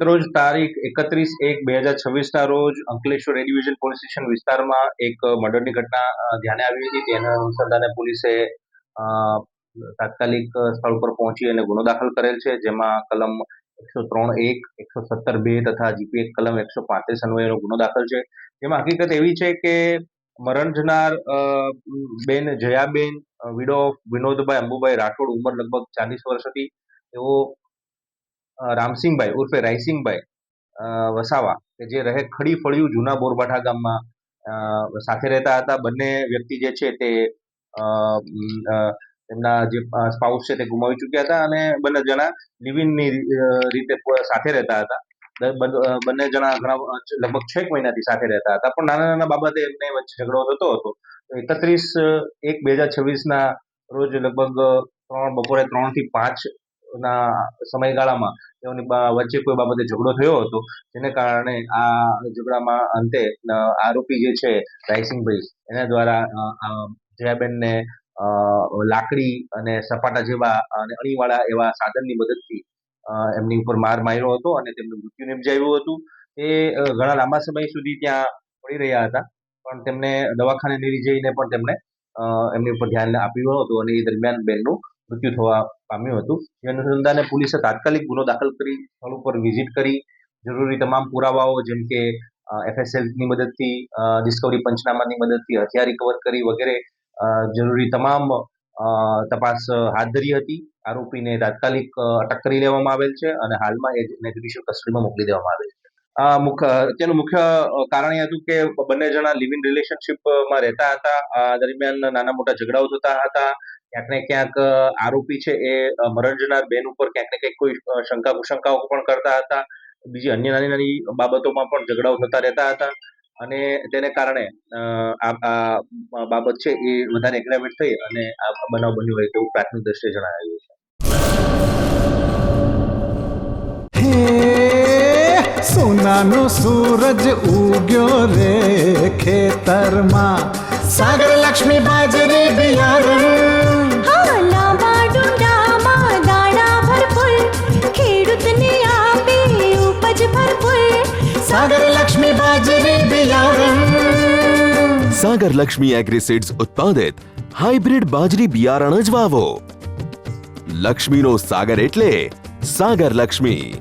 ગતરોજ તારીખ 31/1/2026ના રોજ અંકલેશ્વર એ ડિવિઝન પોલીસ સ્ટેશન વિસ્તારમાં એક મર્ડરની ઘટના ધ્યાને આવી હતી. તેના અનુસંધાને પોલીસે તાત્કાલિક સ્થળ પર પહોંચી અને ગુનો દાખલ કરેલ છે, જેમાં કલમ 103(1), 117(2) તથા જીપી એક્ટ કલમ 135 અન્વયેનો ગુનો દાખલ છે. જેમાં હકીકત એવી છે કે મરણ જનાર બેન જયાબેન વિડો ઓફ વિનોદભાઈ અંબુભાઈ રાઠોડ, ઉંમર લગભગ 40 વર્ષ હતી. તેઓ રામસિંહભાઈ ઉર્ફે રાયસિંગભાઈ વસાવા કે જે રહે ખડી ફળિયું જૂના બોરભાઠા ગામમાં સાથે રહેતા હતા. બંને વ્યક્તિ જે છે તે તેમના જે સ્પાઉસ છે તે ગુમાવી ચૂક્યા હતા અને બંને જણા લિવિંગની રીતે સાથે રહેતા હતા. બંને જણા લગભગ 6 મહિનાથી સાથે રહેતા હતા, પણ નાના નાના બાબતે એમને વચ્ચે ઝઘડો થતો હતો. 31/1/2026ના રોજ લગભગ બપોરે 3 થી 5 ના સમયગાળામાં તેઓની વચ્ચે કોઈ બાબતે ઝઘડો થયો હતો, જેને કારણે આ ઝઘડામાં અંતે આરોપી જે છે રાયસિંગભાઈ એના દ્વારા જયાબેનને લાકડી અને સપાટા જેવા અને અણીવાળા એવા સાધનની મદદથી એમની ઉપર માર માર્યો હતો અને તેમનું મૃત્યુ નિપજાવ્યું હતું. તે ઘણા લાંબા સમય સુધી ત્યાં પડી રહ્યા હતા, પણ તેમને દવાખાને લઈ જઈને પણ તેમણે એમની ઉપર ધ્યાન આપ્યું હતું અને એ દરમિયાન બેનનું મૃત્યુ થવા પામ્યું હતું. જે અનુસંધાને પોલીસે તાત્કાલિક ગુનો દાખલ કરી સ્થળ ઉપર વિઝિટ કરી જરૂરી તમામ પુરાવાઓ જેમ કે FSLની મદદથી, ડિસ્કવરી પંચનામાની મદદથી હથિયાર રિકવર કરી વગેરે જરૂરી તમામ તપાસ હાથ ધરી હતી. આરોપીને તાત્કાલિક અટક કરી લેવામાં આવેલ છે અને હાલમાં એને જ્યુડિશિયલ કસ્ટડીમાં મોકલી દેવામાં આવેલ છે. તેનું મુખ્ય કારણ એ હતું કે બંને જણા લિવ ઇન રિલેશનશીપમાં રહેતા હતા. દરમિયાન નાના મોટા ઝઘડાઓ થતા હતા. ક્યાંક ને ક્યાંક આરોપી છે એ મરણ જનાર બેન ઉપર ક્યાંક ને ક્યાંક કોઈ કુશંકાઓ પણ કરતા હતા. બીજી અન્ય નાની નાની બાબતોમાં પણ ઝઘડાઓ થતા રહેતા હતા અને તેને કારણે આ બાબત છે એ વધારે એગ્રાવેટ થઈ અને આ બનાવ બન્યો હોય તેવું પ્રાથમિક દ્રષ્ટિએ જણાવ્યું છે. સોનાનો સૂરજ ઉગ્યો રે ખેતરમાં, સાગર લક્ષ્મી બાજરી બિયારણ, લાંબા ડુંડામાં દાણા ભરપૂર, ખેડૂતને આપે ઉપજ ભરપૂર. સાગર લક્ષ્મી બાજરી બિયારણ. સાગર લક્ષ્મી એગ્રીસીડ્સ ઉત્પાદિત હાઇબ્રિડ બાજરી બિયારણ જ વાવો. લક્ષ્મીનો સાગર એટલે સાગર લક્ષ્મી.